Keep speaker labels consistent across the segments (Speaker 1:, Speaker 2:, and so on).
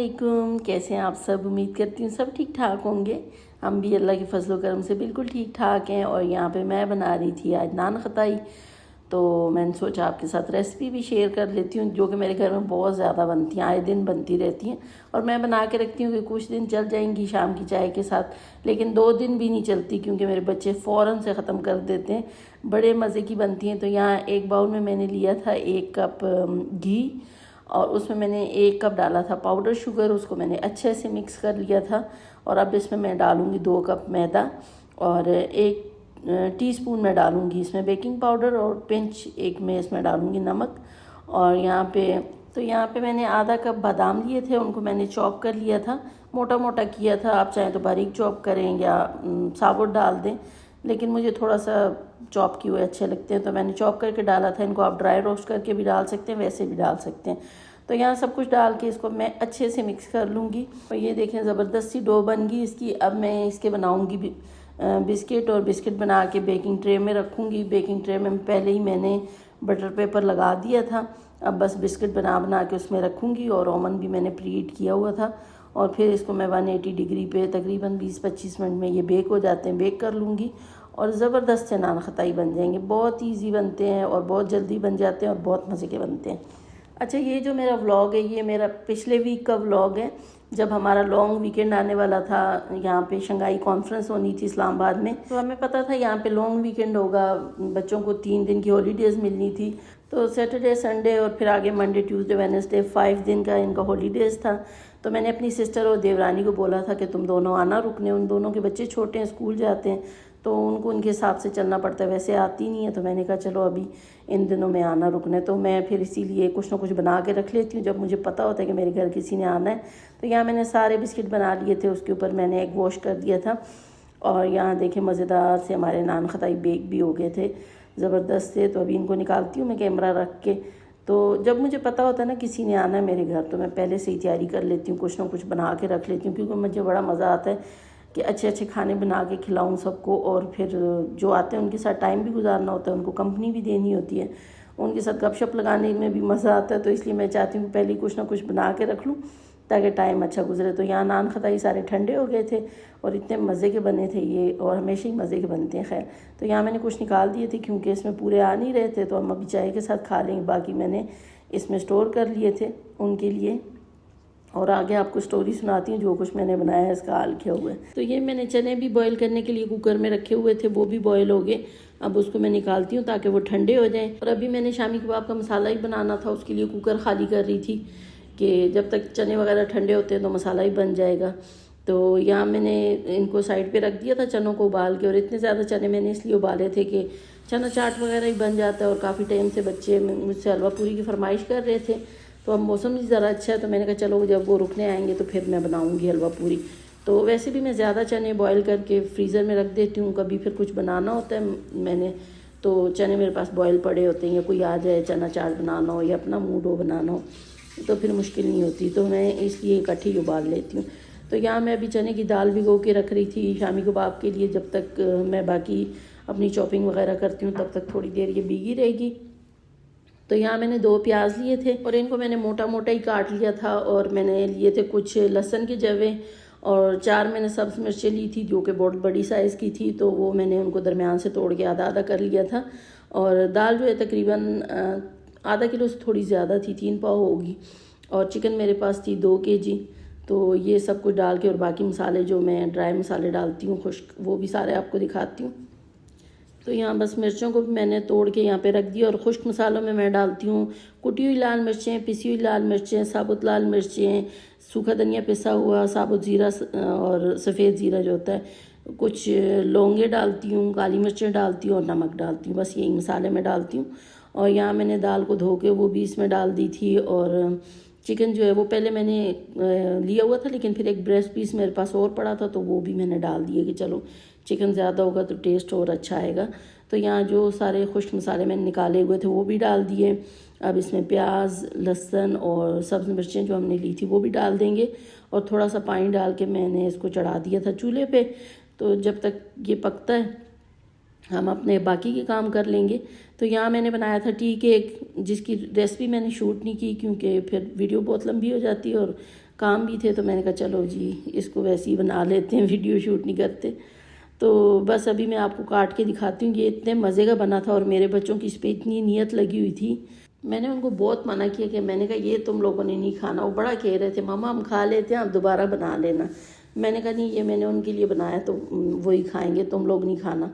Speaker 1: वालेकुम, कैसे हैं आप सब। उम्मीद करती हूँ सब ठीक ठाक होंगे। हम भी अल्लाह के फजल करम से बिल्कुल ठीक ठाक हैं। और यहाँ पे मैं बना रही थी आज नान खताई, तो मैंने सोचा आपके साथ रेसिपी भी शेयर कर लेती हूँ, जो कि मेरे घर में बहुत ज़्यादा बनती हैं, आए दिन बनती रहती हैं। और मैं बना के रखती हूँ कि कुछ दिन चल जाएंगी शाम की चाय के साथ, लेकिन 2 दिन भी नहीं चलती क्योंकि मेरे बच्चे फ़ौरन से ख़त्म कर देते हैं। बड़े मज़े की बनती हैं। तो यहाँ एक बाउल में मैंने लिया था 1 कप घी, और उसमें मैंने 1 कप डाला था पाउडर शुगर, उसको मैंने अच्छे से मिक्स कर लिया था। और अब इसमें मैं डालूँगी 2 कप मैदा, और 1 टीस्पून मैं डालूँगी इसमें बेकिंग पाउडर, और पिंच 1 में इसमें डालूँगी नमक। और यहाँ पे मैंने आधा कप बादाम लिए थे, उनको मैंने चॉप कर लिया था, मोटा मोटा किया था। आप चाहें तो बारीक चॉप करें या साबुत डाल दें, लेकिन मुझे थोड़ा सा चॉप किए हुए अच्छे लगते हैं, तो मैंने चॉप करके डाला था। इनको आप ड्राई रोस्ट करके भी डाल सकते हैं, वैसे भी डाल सकते हैं। तो यहाँ सब कुछ डाल के इसको मैं अच्छे से मिक्स कर लूँगी। और ये देखें ज़बरदस्त सी डो बन गई इसकी। अब मैं इसके बनाऊँगी बिस्किट, और बिस्किट बना के बेकिंग ट्रे में रखूँगी। बेकिंग ट्रे में पहले ही मैंने बटर पेपर लगा दिया था। अब बस बिस्किट बना बना के उसमें रखूँगी, और ओवन भी मैंने प्रीहीट किया हुआ था। और फिर इसको मैं 180 डिग्री पे तकरीबन 20-25 मिनट में ये बेक हो जाते हैं, बेक कर लूँगी। और ज़बरदस्त से नान खताई बन जाएंगे। बहुत ईजी बनते हैं और बहुत जल्दी बन जाते हैं और बहुत मज़े के बनते हैं। अच्छा, ये जो मेरा व्लॉग है, ये मेरा पिछले वीक का व्लॉग है, जब हमारा लॉन्ग वीकेंड आने वाला था। यहाँ पे शंघाई कॉन्फ्रेंस होनी थी इस्लामाबाद में, तो हमें पता था यहाँ पे लॉन्ग वीकेंड होगा, बच्चों को 3 दिन की हॉलीडेज़ मिलनी थी। तो सैटरडे संडे और फिर आगे मंडे ट्यूसडे वेडनेसडे 5 दिन का इनका हॉलीडेज़ था। तो मैंने अपनी सिस्टर और देवरानी को बोला था कि तुम दोनों आना रुकने। उन दोनों के बच्चे छोटे हैं, स्कूल जाते हैं, तो उनको उनके हिसाब से चलना पड़ता है, वैसे आती नहीं है। तो मैंने कहा चलो अभी इन दिनों में आना रुकने, तो मैं फिर इसीलिए कुछ ना कुछ बना के रख लेती हूँ जब मुझे पता होता है कि मेरे घर किसी ने आना है। तो यहाँ मैंने सारे बिस्किट बना लिए थे, उसके ऊपर मैंने एग वॉश कर दिया था। और यहाँ देखें मज़ेदार से हमारे नान खताई बेक भी हो गए थे, ज़बरदस्त से। तो अभी इनको निकालती हूँ मैं कैमरा रख के। तो जब मुझे पता होता है ना किसी ने आना है मेरे घर, तो मैं पहले से ही तैयारी कर लेती हूँ, कुछ ना कुछ बना के रख लेती हूँ, क्योंकि मुझे बड़ा मज़ा आता है कि अच्छे अच्छे खाने बना के खिलाऊं सबको। और फिर जो आते हैं उनके साथ टाइम भी गुजारना होता है, उनको कंपनी भी देनी होती है, उनके साथ गपशप लगाने में भी मज़ा आता है। तो इसलिए मैं चाहती हूँ पहले कुछ ना कुछ बना के रख लूँ ताकि टाइम अच्छा गुजरे। तो यहाँ नान खताई सारे ठंडे हो गए थे और इतने मज़े के बने थे ये, और हमेशा ही मज़े के बनते हैं। खैर, तो यहाँ मैंने कुछ निकाल दिए थे क्योंकि इसमें पूरे आ नहीं रहे थे, तो हम अभी चाय के साथ खा लेंगे। बाकी मैंने इसमें स्टोर कर लिए थे उनके लिए। और आगे आपको स्टोरी सुनाती हूँ जो कुछ मैंने बनाया है इसका हाल क्या हुआ है। तो ये मैंने चने भी बॉईल करने के लिए कुकर में रखे हुए थे, वो भी बॉईल हो गए। अब उसको मैं निकालती हूँ ताकि वो ठंडे हो जाएं। और अभी मैंने शामी कबाब का मसाला ही बनाना था, उसके लिए कुकर खाली कर रही थी कि जब तक चने वगैरह ठंडे होते हैं तो मसाला ही बन जाएगा। तो यहाँ मैंने इनको साइड पे रख दिया था चनों को उबाल के। और इतने ज़्यादा चने मैंने इसलिए उबाले थे कि चना चाट वगैरह ही बन जाता है। और काफ़ी टाइम से बच्चे मुझसे हलवा पूरी की फरमाइश कर रहे थे, तो अब मौसम भी ज़रा अच्छा है, तो मैंने कहा चलो जब वो रुकने आएंगे तो फिर मैं बनाऊंगी हलवा पूरी। तो वैसे भी मैं ज़्यादा चने बॉईल करके फ्रीज़र में रख देती हूँ, कभी फिर कुछ बनाना होता है मैंने, तो चने मेरे पास बॉईल पड़े होते हैं, या कोई आ जाए चना चाट बनाना हो या अपना मूड हो बनाना हो, तो फिर मुश्किल नहीं होती, तो मैं इसलिए इकट्ठी ही उबाल लेती हूँ। तो यहाँ मैं अभी चने की दाल भिगो के रख रही थी शामी कबाब के लिए। जब तक मैं बाकी अपनी चॉपिंग वगैरह करती हूँ तब तक थोड़ी देर ये भीगी रहेगी। तो यहाँ मैंने 2 प्याज लिए थे और इनको मैंने मोटा मोटा ही काट लिया था। और मैंने लिए थे कुछ लहसुन के जवे, और 4 मैंने सब्ज़ मिर्चें ली थी जो कि बहुत बड़ी साइज़ की थी, तो वो मैंने उनको दरमियान से तोड़ के आधा आधा कर लिया था। और दाल जो है तकरीबन आधा किलो से थोड़ी ज़्यादा थी, 3 पाव होगी। और चिकन मेरे पास थी 2 kg। तो ये सब कुछ डाल के, और बाकी मसाले जो मैं ड्राई मसाले डालती हूँ खुश्क, वो भी सारे आपको दिखाती हूँ। तो यहाँ बस मिर्चों को भी मैंने तोड़ के यहाँ पे रख दिया। और खुश्क मसालों में मैं डालती हूँ कुटी हुई लाल मिर्चें, पिसी हुई लाल मिर्चें, साबुत लाल मिर्चें, सूखा धनिया पिसा हुआ, साबुत ज़ीरा और सफ़ेद ज़ीरा जो होता है, कुछ लौंगे डालती हूँ, काली मिर्चें डालती हूँ और नमक डालती हूँ। बस यही मसाले मैं डालती हूँ। और यहाँ मैंने दाल को धो के वो भी इसमें डाल दी थी। और चिकन जो है वो पहले मैंने लिया हुआ था, लेकिन फिर एक ब्रेस्ट पीस मेरे पास और पड़ा था, तो वो भी मैंने डाल दिया कि चलो चिकन ज़्यादा होगा तो टेस्ट और अच्छा आएगा। तो यहाँ जो सारे खुश्क मसाले मैंने निकाले हुए थे वो भी डाल दिए। अब इसमें प्याज, लहसुन और सब्ज़ मिर्चें जो हमने ली थी वो भी डाल देंगे। और थोड़ा सा पानी डाल के मैंने इसको चढ़ा दिया था चूल्हे पे। तो जब तक ये पकता है हम अपने बाकी के काम कर लेंगे। तो यहाँ मैंने बनाया था टी केक, जिसकी रेसिपी मैंने शूट नहीं की क्योंकि फिर वीडियो बहुत लंबी हो जाती है और काम भी थे, तो मैंने कहा चलो जी इसको वैसे ही बना लेते हैं, वीडियो शूट नहीं करते। तो बस अभी मैं आपको काट के दिखाती हूँ। ये इतने मज़े का बना था और मेरे बच्चों की इस पर इतनी नीयत लगी हुई थी। मैंने उनको बहुत मना किया कि मैंने कहा ये तुम लोगों ने नहीं खाना। वो बड़ा कह रहे थे मामा हम खा लेते हैं, आप दोबारा बना लेना। मैंने कहा नहीं, ये मैंने उनके लिए बनाया तो वही खाएंगे, तुम लोग नहीं खाना।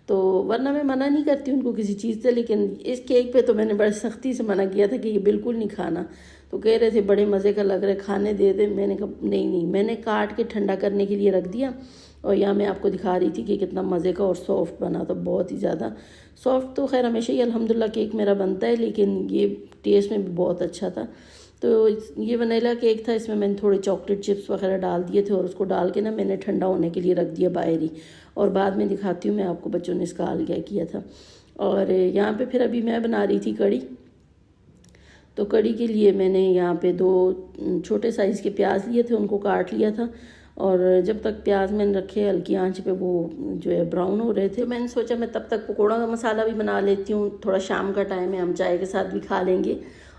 Speaker 1: तो वरना मैं मना नहीं करती उनको किसी चीज़ से, लेकिन इस केक पे तो मैंने बड़ी सख्ती से मना किया था कि ये बिल्कुल नहीं खाना। तो कह रहे थे बड़े मज़े का लग रहा है, खाने दे दे। मैंने कहा नहीं, मैंने काट के ठंडा करने के लिए रख दिया। और यहाँ मैं आपको दिखा रही थी कि कितना मज़े का और सॉफ्ट बना था, बहुत ही ज़्यादा सॉफ्ट। तो खैर हमेशा ही अल्हम्दुलिल्लाह केक मेरा बनता है, लेकिन ये टेस्ट में भी बहुत अच्छा था। तो ये वनीला केक था, इसमें मैंने थोड़े चॉकलेट चिप्स वगैरह डाल दिए थे और उसको डाल के ना मैंने ठंडा होने के लिए रख दिया बाहर ही। और बाद में दिखाती हूँ मैं आपको बच्चों ने इसका हाल क्या किया था। और यहाँ पे फिर अभी मैं बना रही थी कड़ी। तो कड़ी के लिए मैंने यहाँ पे 2 छोटे साइज़ के प्याज लिए थे, उनको काट लिया था। और जब तक प्याज मैंने रखे हल्की आंच पे वो जो है ब्राउन हो रहे थे, तो मैंने सोचा मैं तब तक पकौड़ा का मसाला भी बना लेती हूँ। थोड़ा शाम का टाइम है, हम चाय के साथ भी खा लेंगे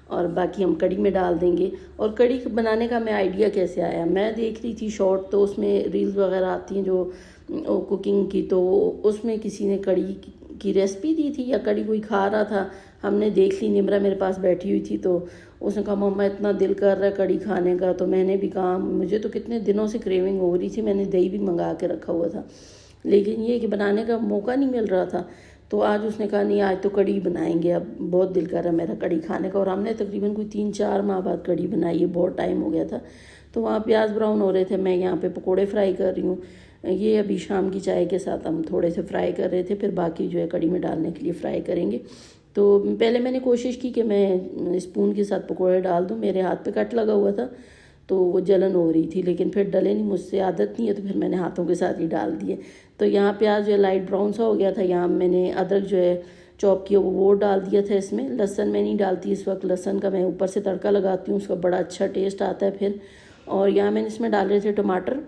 Speaker 1: और बाकी हम कड़ी में डाल देंगे। और कड़ी बनाने का मैं आइडिया कैसे आया, मैं देख रही थी शॉर्ट, तो उसमें रील्स वगैरह आती हैं जो कुकिंग की, तो उसमें किसी ने कड़ी की रेसिपी दी थी या कड़ी कोई खा रहा था, हमने देख ली। निमरा मेरे पास बैठी हुई थी, तो उसने कहा मम्मा इतना दिल कर रहा है कड़ी खाने का। तो मैंने भी कहा मुझे तो कितने दिनों से क्रेविंग हो रही थी, मैंने दही भी मंगा के रखा हुआ था, लेकिन ये कि बनाने का मौका नहीं मिल रहा था। तो आज उसने कहा नहीं आज तो कड़ी बनाएंगे, अब बहुत दिल कर रहा है मेरा कड़ी खाने का। और हमने तकरीबन कोई 3-4 माह बाद कड़ी बनाई है, बहुत टाइम हो गया था। तो वहाँ प्याज ब्राउन हो रहे थे, मैं यहाँ पे पकोड़े फ्राई कर रही हूँ। ये अभी शाम की चाय के साथ हम थोड़े से फ्राई कर रहे थे, फिर बाकी जो है कड़ी में डालने के लिए फ्राई करेंगे। तो पहले मैंने कोशिश की कि मैं स्पून के साथ पकोड़े डाल दूँ, मेरे हाथ पे कट लगा हुआ था तो वो जलन हो रही थी, लेकिन फिर डले नहीं, मुझसे आदत नहीं है, तो फिर मैंने हाथों के साथ ही डाल दिए। तो यहाँ प्याज जो है लाइट ब्राउन सा हो गया था। यहाँ मैंने अदरक जो है चॉप किया वो डाल दिया था इसमें। लहसन मैं नहीं डालती इस वक्त, लहसन का मैं ऊपर से तड़का लगाती हूँ, उसका बड़ा अच्छा टेस्ट आता है फिर। और यहाँ मैंने इसमें डाले थे टमाटर,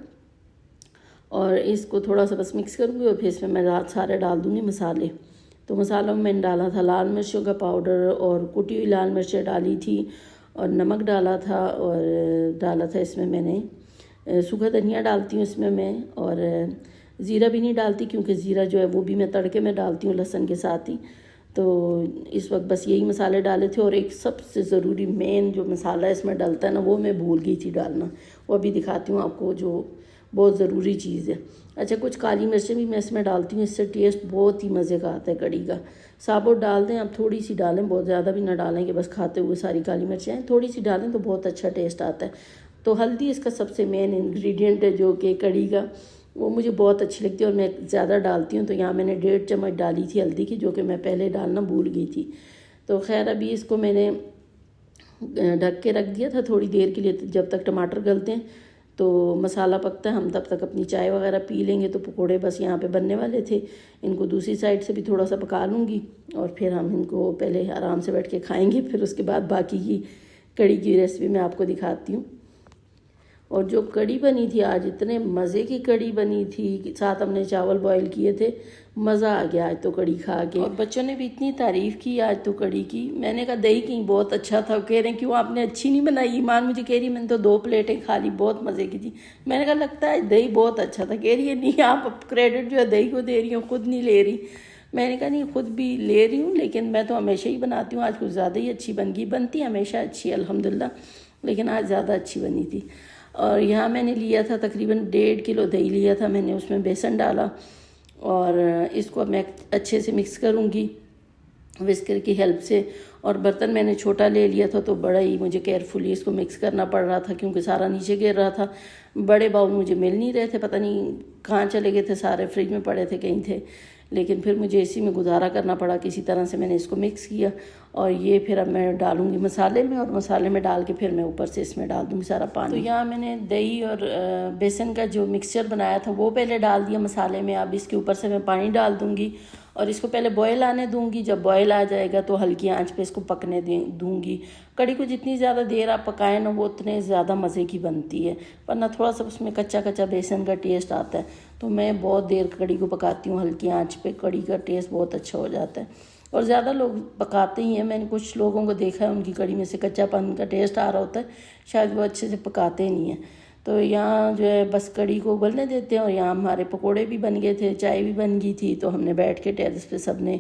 Speaker 1: और इसको थोड़ा सा बस मिक्स करूँगी और फिर इसमें मैं रात सारे डाल दूँगी मसाले। तो मसालों में मैंने डाला था लाल मिर्चों का पाउडर और कुटी हुई लाल मिर्चें डाली थी, और नमक डाला था, और डाला था इसमें मैंने सूखा धनिया डालती हूँ इसमें मैं, और ज़ीरा भी नहीं डालती क्योंकि ज़ीरा जो है वो भी मैं तड़के में डालती हूँ लहसुन के साथ ही। तो इस वक्त बस यही मसाले डाले थे। और एक सबसे ज़रूरी मेन जो मसाला इसमें डलता है ना, वो मैं भूल गई थी डालना, वो अभी दिखाती हूँ आपको, जो बहुत ज़रूरी चीज़ है। अच्छा, कुछ काली मिर्चें भी मैं इसमें डालती हूँ, इससे टेस्ट बहुत ही मज़े का आता है कड़ी का। साबुत डाल दें, आप थोड़ी सी डालें, बहुत ज़्यादा भी ना डालें कि बस खाते हुए सारी काली मिर्चें, थोड़ी सी डालें तो बहुत अच्छा टेस्ट आता है। तो हल्दी इसका सबसे मेन इंग्रेडिएंट है जो कि कड़ी का, वो मुझे बहुत अच्छी लगती है और मैं ज़्यादा डालती हूँ। तो यहाँ मैंने 1.5 चम्मच डाली थी हल्दी की, जो कि मैं पहले डालना भूल गई थी। तो खैर अभी इसको मैंने ढक के रख दिया था थोड़ी देर के लिए, जब तक टमाटर गलते हैं तो मसाला पकता है, हम तब तक अपनी चाय वगैरह पी लेंगे। तो पकोड़े बस यहाँ पे बनने वाले थे, इनको दूसरी साइड से भी थोड़ा सा पका लूँगी और फिर हम इनको पहले आराम से बैठ के खाएंगे, फिर उसके बाद बाकी की कड़ी की रेसिपी मैं आपको दिखाती हूँ। और जो कड़ी बनी थी आज, इतने मज़े की कड़ी बनी थी, साथ हमने चावल बॉईल किए थे, मज़ा आ गया आज तो कड़ी खा के। और बच्चों ने भी इतनी तारीफ़ की आज तो कड़ी की। मैंने कहा दही कहीं बहुत अच्छा था, कह रहे हैं क्यों आपने अच्छी नहीं बनाई। ईमान मुझे कह रही मैंने तो 2 प्लेटें खा ली, बहुत मज़े की थी। मैंने कहा लगता है दही बहुत अच्छा था। कह रही है नहीं आप क्रेडिट जो है दही को दे रही हो, खुद नहीं ले रही। मैंने कहा नहीं खुद भी ले रही हूँ, लेकिन मैं तो हमेशा ही बनाती हूँ, आज कुछ ज़्यादा ही अच्छी बन गई। बनती हमेशा अच्छी है अल्हम्दुलिल्लाह, लेकिन आज ज़्यादा अच्छी बनी थी। और यहाँ मैंने लिया था तकरीबन 1.5 किलो दही लिया था मैंने, उसमें बेसन डाला और इसको अब मैं अच्छे से मिक्स करूँगी विस्कर की हेल्प से। और बर्तन मैंने छोटा ले लिया था, तो बड़ा ही मुझे केयरफुली इसको मिक्स करना पड़ रहा था क्योंकि सारा नीचे गिर रहा था। बड़े बाउल मुझे मिल नहीं रहे थे, पता नहीं कहाँ चले गए थे, सारे फ्रिज में पड़े थे कहीं थे, लेकिन फिर मुझे इसी में गुजारा करना पड़ा। किसी तरह से मैंने इसको मिक्स किया और ये फिर अब मैं डालूँगी मसाले में, और मसाले में डाल के फिर मैं ऊपर से इसमें डाल दूँगी सारा पानी। तो यहाँ मैंने दही और बेसन का जो मिक्सचर बनाया था वो पहले डाल दिया मसाले में। अब इसके ऊपर से मैं पानी डाल दूँगी और इसको पहले बॉयल आने दूँगी। जब बॉयल आ जाएगा तो हल्की आंच पे इसको पकने दूँगी। कड़ी को जितनी ज़्यादा देर आप पकाएं ना, वो उतने ज़्यादा मज़े की बनती है, वरना थोड़ा सा उसमें कच्चा कच्चा बेसन का टेस्ट आता है। तो मैं बहुत देर कड़ी को पकाती हूँ हल्की आंच पे, कड़ी का टेस्ट बहुत अच्छा हो जाता है। और ज़्यादा लोग पकाते ही हैं। मैंने कुछ लोगों को देखा है उनकी कड़ी में से कच्चापन का टेस्ट आ रहा होता है, शायद वो अच्छे से पकाते नहीं हैं। तो यहाँ जो है बस कड़ी को उबलने देते हैं। और यहाँ हमारे पकोड़े भी बन गए थे, चाय भी बन गई थी, तो हमने बैठ के टेरेस पे सब ने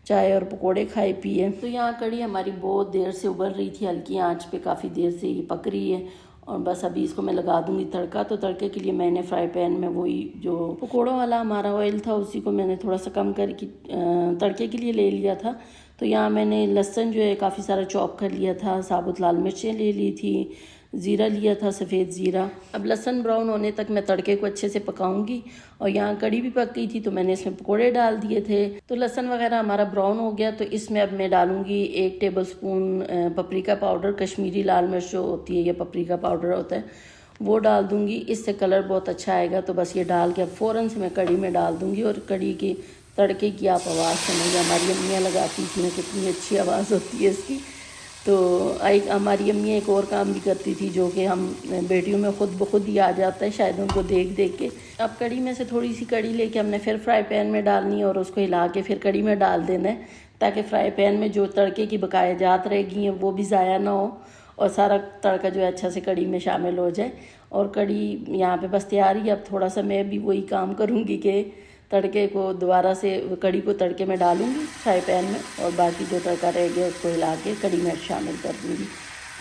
Speaker 1: चाय और पकोड़े खाए पिए। तो यहाँ कड़ी हमारी बहुत देर से उबल रही थी, हल्की आंच पे काफ़ी देर से ये पक रही है। और बस अभी इसको मैं लगा दूंगी तड़का। तो तड़के के लिए मैंने फ्राई पैन में वही जो पकोड़ों वाला हमारा ऑयल था उसी को मैंने थोड़ा सा कम करके तड़के के लिए ले लिया था। तो यहाँ मैंने लहसुन जो है काफ़ी सारा चॉप कर लिया था, साबुत लाल मिर्चें ले ली थी, ज़ीरा लिया था, सफ़ेद ज़ीरा। अब लहसुन ब्राउन होने तक मैं तड़के को अच्छे से पकाऊंगी। और यहाँ कड़ी भी पक गई थी तो मैंने इसमें पकोड़े डाल दिए थे। तो लहसुन वगैरह हमारा ब्राउन हो गया, तो इसमें अब मैं डालूंगी 1 टेबलस्पून पपरिका पाउडर, कश्मीरी लाल मिर्च जो होती है या पपरिका पाउडर होता है वो डाल दूंगी। इससे कलर बहुत अच्छा आएगा। तो बस ये डाल के अब फ़ौरन से मैं कड़ी में डाल दूंगी। और कड़ी की तड़के की आप आवाज़ सुनिए, हमारी अम्मियाँ लगाती थी ना, कितनी अच्छी आवाज़ होती है इसकी। तो एक हमारी अम्मी एक और काम भी करती थी जो कि हम बेटियों में ख़ुद ब खुद ही आ जाता है शायद उनको देख देख के। अब कड़ी में से थोड़ी सी कड़ी लेके हमने फिर फ्राई पैन में डालनी है और उसको हिला के फिर कड़ी में डाल देना है, ताकि फ्राई पैन में जो तड़के की बकाया जात रहेगी हैं वो भी ज़ाया ना हो और सारा तड़का जो है अच्छा से कड़ी में शामिल हो जाए। और कड़ी यहाँ पे बस तैयार ही। अब थोड़ा सा मैं भी वही काम करूँगी कि तड़के को दोबारा से कड़ी को तड़के में डालूंगी फ्राई पैन में, और बाकी जो तड़का रह गया उसको हिला के कड़ी में शामिल कर दूँगी।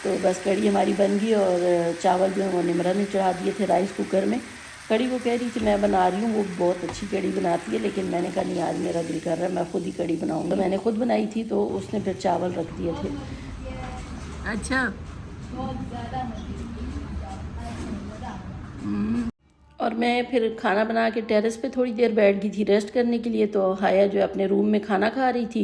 Speaker 1: तो बस कड़ी हमारी बन गई। और चावल जो है वो निमरा ने चढ़ा दिए थे राइस कुकर में। कड़ी वो कह रही थी मैं बना रही हूँ, वो बहुत अच्छी कड़ी बनाती है, लेकिन मैंने कहा नहीं आज मेरा दिल कर रहा है मैं खुद ही कड़ी बनाऊँगा। मैंने खुद बनाई थी तो उसने फिर चावल रख दिए थे। अच्छा, और मैं फिर खाना बना के टेरेस पे थोड़ी देर बैठ गई थी रेस्ट करने के लिए। तो हाया जो है अपने रूम में खाना खा रही थी,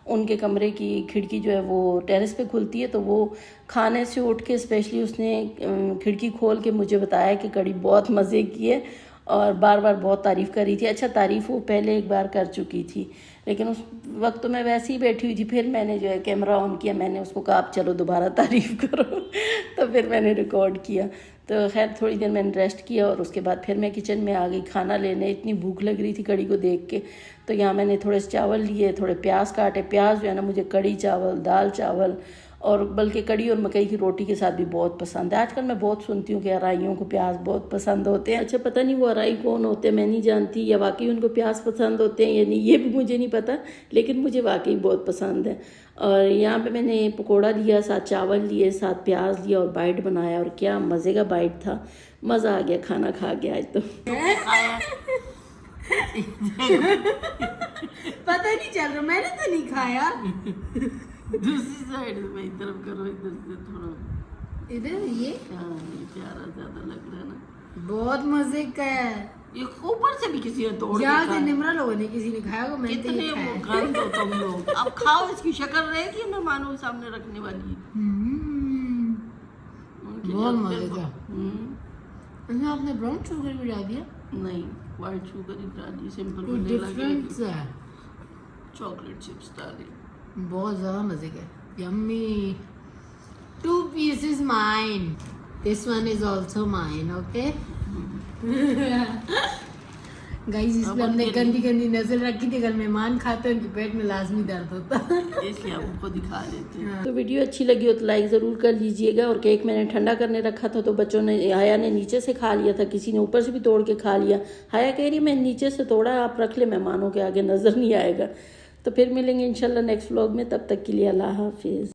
Speaker 1: उनके कमरे की खिड़की जो है वो टेरेस पे खुलती है, तो वो खाने से उठ के स्पेशली उसने खिड़की खोल के मुझे बताया कि कड़ी बहुत मज़े की है और बार बार बहुत तारीफ़ कर रही थी। अच्छा, तारीफ़ वो पहले एक बार कर चुकी थी, लेकिन उस वक्त तो मैं वैसे ही बैठी हुई थी। फिर मैंने जो है कैमरा ऑन किया, मैंने उसको कहा आप चलो दोबारा तारीफ़ करो तो फिर मैंने रिकॉर्ड किया। तो खैर थोड़ी देर मैंने रेस्ट किया और उसके बाद फिर मैं किचन में आ गई खाना लेने। इतनी भूख लग रही थी कड़ी को देख के। तो यहाँ मैंने थोड़े से चावल लिए, थोड़े प्याज काटे। प्याज जो है ना मुझे कड़ी चावल, दाल चावल और बल्कि कड़ी और मकई की रोटी के साथ भी बहुत पसंद है। आजकल मैं बहुत सुनती हूँ कि अराइयों को प्याज बहुत पसंद होते हैं। अच्छा, पता नहीं वो अराई कौन होते हैं, मैं नहीं जानती, या वाकई उनको प्याज पसंद होते हैं या नहीं, ये भी मुझे नहीं पता, लेकिन मुझे वाकई बहुत पसंद है। और यहाँ पे मैंने पकोड़ा लिया, साथ चावल लिए, साथ प्याज लिया और बाइट बनाया। और क्या मज़े का बाइट था, मज़ा आ गया खाना खा के आज तो।
Speaker 2: पता नहीं चल रहा, मैंने तो नहीं खाया।
Speaker 1: दूसरी साइड से मेरी तरफ करो, इधर से थोड़ा
Speaker 2: इधर ये
Speaker 1: प्यारा ज्यादा लग रहा है ना,
Speaker 2: बहुत मजे का है।
Speaker 1: ये ऊपर से भी किसी ने तोड़
Speaker 2: यहाँ से निमरा लोगों ने किसी ने खाया होगा, मैंने तो
Speaker 1: कितने
Speaker 2: ये खाया है।
Speaker 1: गंद हो तुम लोग। अब खाओ, इसकी शक्ल रहेगी मेहमानों के सामने रखने वाली।
Speaker 2: बहुत मजे का। अच्छा, आपने ब्राउन शुगर भी डाल दिया?
Speaker 1: नहीं, व्हाइट शुगर ही डाली, सिंपल
Speaker 2: कुछ डिफरेंट है।
Speaker 1: चॉकलेट चिप्स डाली,
Speaker 2: बहुत ज्यादा मजे का। Yummy. 2 pieces mine. This one is also mine. Okay. Guys, इसमें हमने गंदी गंदी नजर रखी थी। अगर मेहमान खाते हैं उनके पेट में लाजमी दर्द होता,
Speaker 1: इसलिए हम उनको दिखा देते हैं। तो वीडियो अच्छी लगी हो तो लाइक ज़रूर कर लीजिएगा। और केक मैंने ठंडा करने रखा था तो बच्चों ने, हाया ने नीचे से खा लिया था, किसी ने ऊपर से भी तोड़ के खा लिया। हाया कह रही मैं नीचे से तोड़ा, आप रख ले, मेहमानों के आगे नज़र नहीं आएगा। तो फिर मिलेंगे इंशाल्लाह नेक्स्ट व्लॉग में, तब तक के लिए अल्लाह हाफिज़।